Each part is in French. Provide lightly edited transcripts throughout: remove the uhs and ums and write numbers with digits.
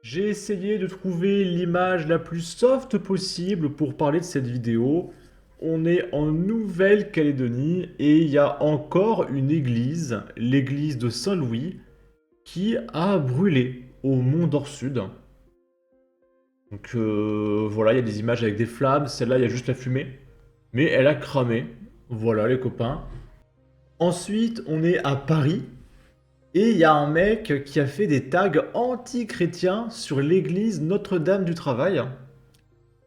J'ai essayé de trouver l'image la plus soft possible pour parler de cette vidéo. On est en Nouvelle-Calédonie et il y a encore une église, l'église de Saint-Louis, qui a brûlé au Mont d'Or-Sud. Donc voilà, il y a des images avec des flammes, celle-là il y a juste la fumée. Mais elle a cramé. Voilà les copains. Ensuite, on est à Paris. Et il y a un mec qui a fait des tags anti-chrétiens sur l'église Notre-Dame du Travail.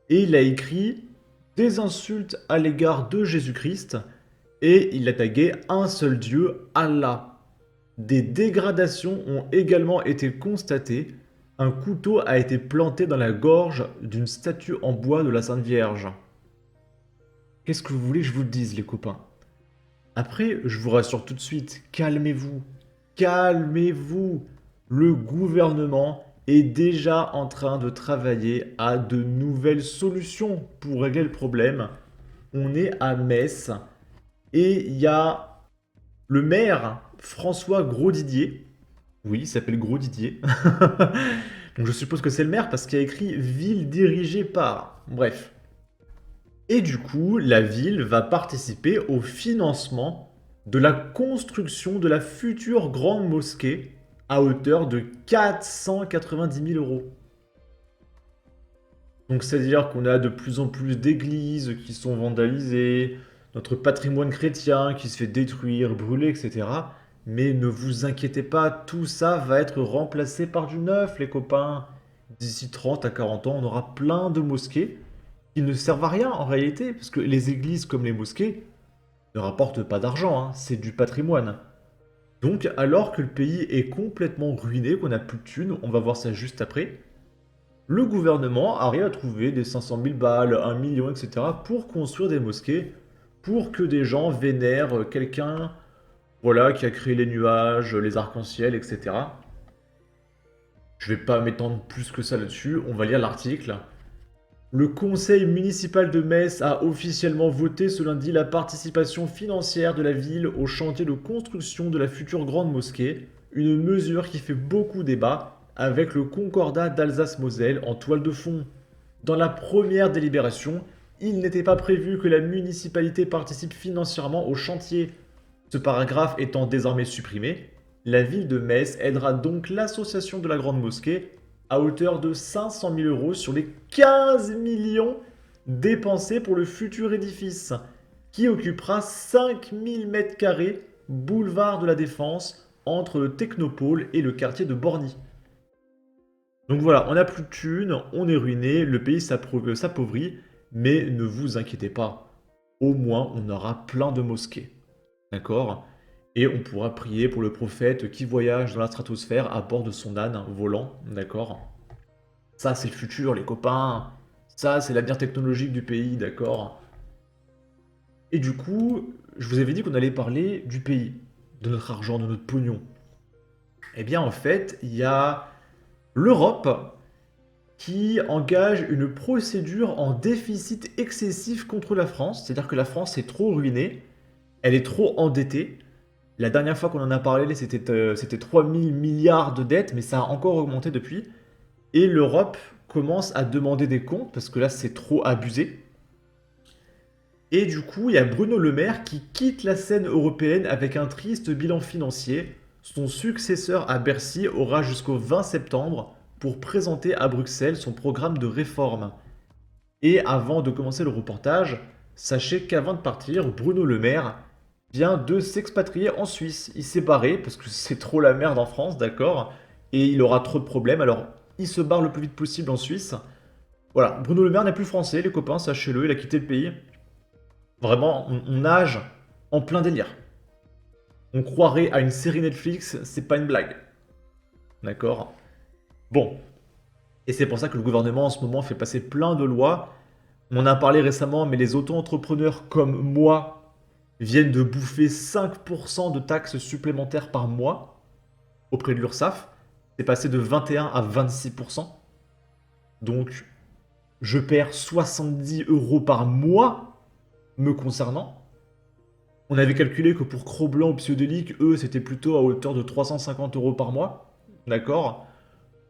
Et il a écrit des insultes à l'égard de Jésus-Christ. Et il a tagué un seul Dieu, Allah. Des dégradations ont également été constatées. Un couteau a été planté dans la gorge d'une statue en bois de la Sainte Vierge. Qu'est-ce que vous voulez que je vous dise, les copains? Après, je vous rassure tout de suite, calmez-vous. Calmez-vous. Le gouvernement est déjà en train de travailler à de nouvelles solutions pour régler le problème. On est à Metz et il y a le maire François Grosdidier. Oui, il s'appelle Grosdidier. Donc je suppose que c'est le maire parce qu'il y a écrit ville dirigée par. Bref. Et du coup, la ville va participer au financement de la construction de la future grande mosquée à hauteur de 490 000 euros. Donc c'est-à-dire qu'on a de plus en plus d'églises qui sont vandalisées, notre patrimoine chrétien qui se fait détruire, brûler, etc. Mais ne vous inquiétez pas, tout ça va être remplacé par du neuf, les copains. D'ici 30 à 40 ans, on aura plein de mosquées qui ne servent à rien en réalité, parce que les églises comme les mosquées ne rapportent pas d'argent, hein, c'est du patrimoine. Donc alors que le pays est complètement ruiné, qu'on n'a plus de thunes, on va voir ça juste après, le gouvernement arrive à trouver des 500 000 balles, 1 million, etc. pour construire des mosquées, pour que des gens vénèrent quelqu'un voilà, qui a créé les nuages, les arcs-en-ciel, etc. Je vais pas m'étendre plus que ça là-dessus, on va lire l'article. Le conseil municipal de Metz a officiellement voté ce lundi la participation financière de la ville au chantier de construction de la future grande mosquée, une mesure qui fait beaucoup débat avec le concordat d'Alsace-Moselle en toile de fond. Dans la première délibération, il n'était pas prévu que la municipalité participe financièrement au chantier. Ce paragraphe étant désormais supprimé, la ville de Metz aidera donc l'association de la grande mosquée à hauteur de 500 000 euros sur les 15 millions dépensés pour le futur édifice, qui occupera 5000 m² boulevard de la Défense, entre le Technopôle et le quartier de Borny. Donc voilà, on n'a plus de thunes, on est ruiné, le pays s'appauvrit, mais ne vous inquiétez pas, au moins on aura plein de mosquées, d'accord? Et on pourra prier pour le prophète qui voyage dans la stratosphère à bord de son âne volant, d'accord? Ça, c'est le futur, les copains. Ça, c'est l'avenir technologique du pays, d'accord? Et du coup, je vous avais dit qu'on allait parler du pays, de notre argent, de notre pognon. Eh bien, en fait, il y a l'Europe qui engage une procédure en déficit excessif contre la France. C'est-à-dire que la France est trop ruinée, elle est trop endettée. La dernière fois qu'on en a parlé, c'était 3 000 milliards de dettes, mais ça a encore augmenté depuis. Et l'Europe commence à demander des comptes parce que là, c'est trop abusé. Et du coup, il y a Bruno Le Maire qui quitte la scène européenne avec un triste bilan financier. Son successeur à Bercy aura jusqu'au 20 septembre pour présenter à Bruxelles son programme de réforme. Et avant de commencer le reportage, sachez qu'avant de partir, Bruno Le Maire vient de s'expatrier en Suisse. Il s'est barré parce que c'est trop la merde en France, d'accord? Et il aura trop de problèmes, alors il se barre le plus vite possible en Suisse. Voilà, Bruno Le Maire n'est plus français, les copains, sachez-le, il a quitté le pays. Vraiment, on nage en plein délire. On croirait à une série Netflix, c'est pas une blague. D'accord? Bon. Et c'est pour ça que le gouvernement en ce moment fait passer plein de lois. On en a parlé récemment, mais les auto-entrepreneurs comme moi viennent de bouffer 5% de taxes supplémentaires par mois auprès de l'URSSAF. C'est passé de 21 à 26%. Donc, je perds 70 euros par mois me concernant. On avait calculé que pour Cro-Blanc ou Psyodélique, eux, c'était plutôt à hauteur de 350 euros par mois. D'accord?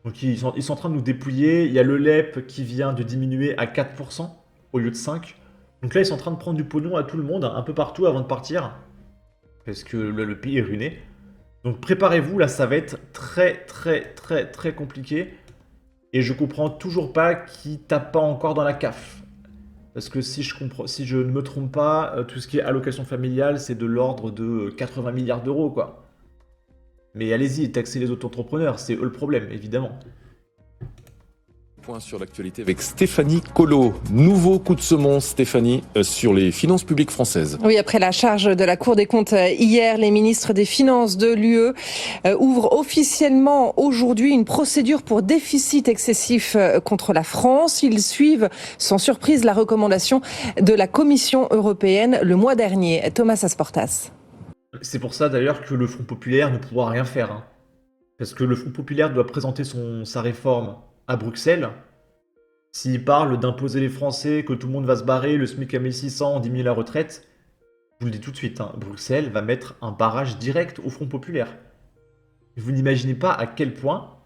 Donc ils sont en train de nous dépouiller. Il y a le LEP qui vient de diminuer à 4% au lieu de 5. Donc là, ils sont en train de prendre du pognon à tout le monde, un peu partout avant de partir. Parce que le pays est ruiné. Donc préparez-vous, là, ça va être très, très, très, très compliqué. Et je comprends toujours pas qui tape pas encore dans la CAF. Parce que si je ne me trompe pas, tout ce qui est allocation familiale, c'est de l'ordre de 80 milliards d'euros, quoi. Mais allez-y, taxez les auto-entrepreneurs, c'est eux le problème, évidemment. Point sur l'actualité avec Stéphanie Colo. Nouveau coup de semonce, Stéphanie, sur les finances publiques françaises. Oui, après la charge de la Cour des comptes hier, les ministres des Finances de l'UE ouvrent officiellement aujourd'hui une procédure pour déficit excessif contre la France. Ils suivent sans surprise la recommandation de la Commission européenne le mois dernier. Thomas Asportas. C'est pour ça d'ailleurs que le Front Populaire ne pourra rien faire, hein. Parce que le Front Populaire doit présenter sa réforme à Bruxelles. S'il parle d'imposer les Français, que tout le monde va se barrer, le SMIC à 1600, on diminue la retraite, je vous le dis tout de suite, hein, Bruxelles va mettre un barrage direct au Front Populaire. Vous n'imaginez pas à quel point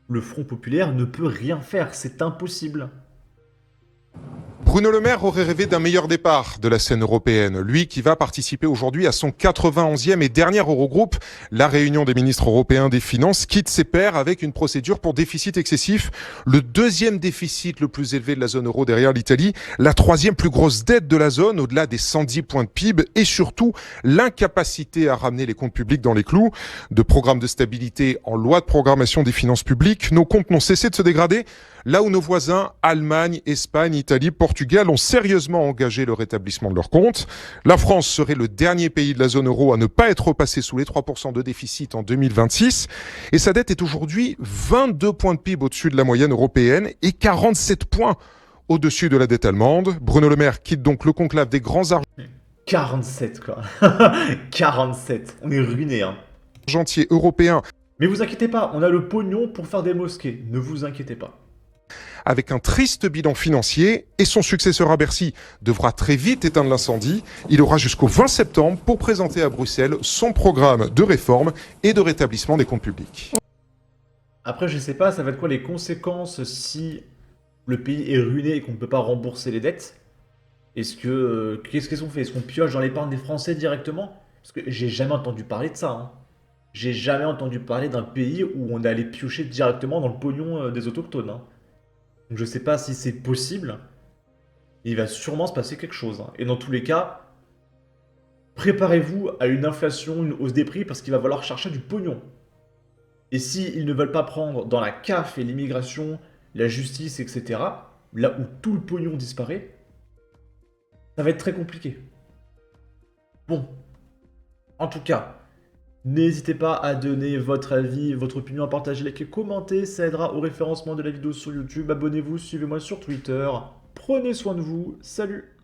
le Front Populaire ne peut rien faire, c'est impossible. Bruno Le Maire aurait rêvé d'un meilleur départ de la scène européenne. Lui qui va participer aujourd'hui à son 91e et dernier Eurogroupe. La réunion des ministres européens des Finances quitte ses pairs avec une procédure pour déficit excessif. Le deuxième déficit le plus élevé de la zone euro derrière l'Italie. La troisième plus grosse dette de la zone au-delà des 110 points de PIB. Et surtout, l'incapacité à ramener les comptes publics dans les clous. De programme de stabilité en loi de programmation des finances publiques, nos comptes n'ont cessé de se dégrader. Là où nos voisins, Allemagne, Espagne, Italie, Portugal, ont sérieusement engagé le rétablissement de leurs comptes. La France serait le dernier pays de la zone euro à ne pas être repassé sous les 3% de déficit en 2026. Et sa dette est aujourd'hui 22 points de PIB au-dessus de la moyenne européenne et 47 points au-dessus de la dette allemande. Bruno Le Maire quitte donc le conclave des grands 47 quoi. 47, on est ruinés, hein. argentiers européens. Mais vous inquiétez pas, on a le pognon pour faire des mosquées, ne vous inquiétez pas. Avec un triste bilan financier et son successeur à Bercy devra très vite éteindre l'incendie. Il aura jusqu'au 20 septembre pour présenter à Bruxelles son programme de réforme et de rétablissement des comptes publics. Après, je sais pas, ça va être quoi les conséquences si le pays est ruiné et qu'on ne peut pas rembourser les dettes? Qu'est-ce qu'ils ont fait? Est-ce qu'on pioche dans l'épargne des Français directement? Parce que j'ai jamais entendu parler de ça, hein. J'ai jamais entendu parler d'un pays où on allait piocher directement dans le pognon des autochtones, hein. Donc je sais pas si c'est possible. Il va sûrement se passer quelque chose, hein. Et dans tous les cas, préparez-vous à une inflation, une hausse des prix, parce qu'il va falloir chercher du pognon. Et s'ils ne veulent pas prendre dans la CAF et l'immigration, la justice, etc., là où tout le pognon disparaît, ça va être très compliqué. Bon, en tout cas, n'hésitez pas à donner votre avis, votre opinion, à partager, liker, commenter, ça aidera au référencement de la vidéo sur YouTube. Abonnez-vous, suivez-moi sur Twitter. Prenez soin de vous, salut!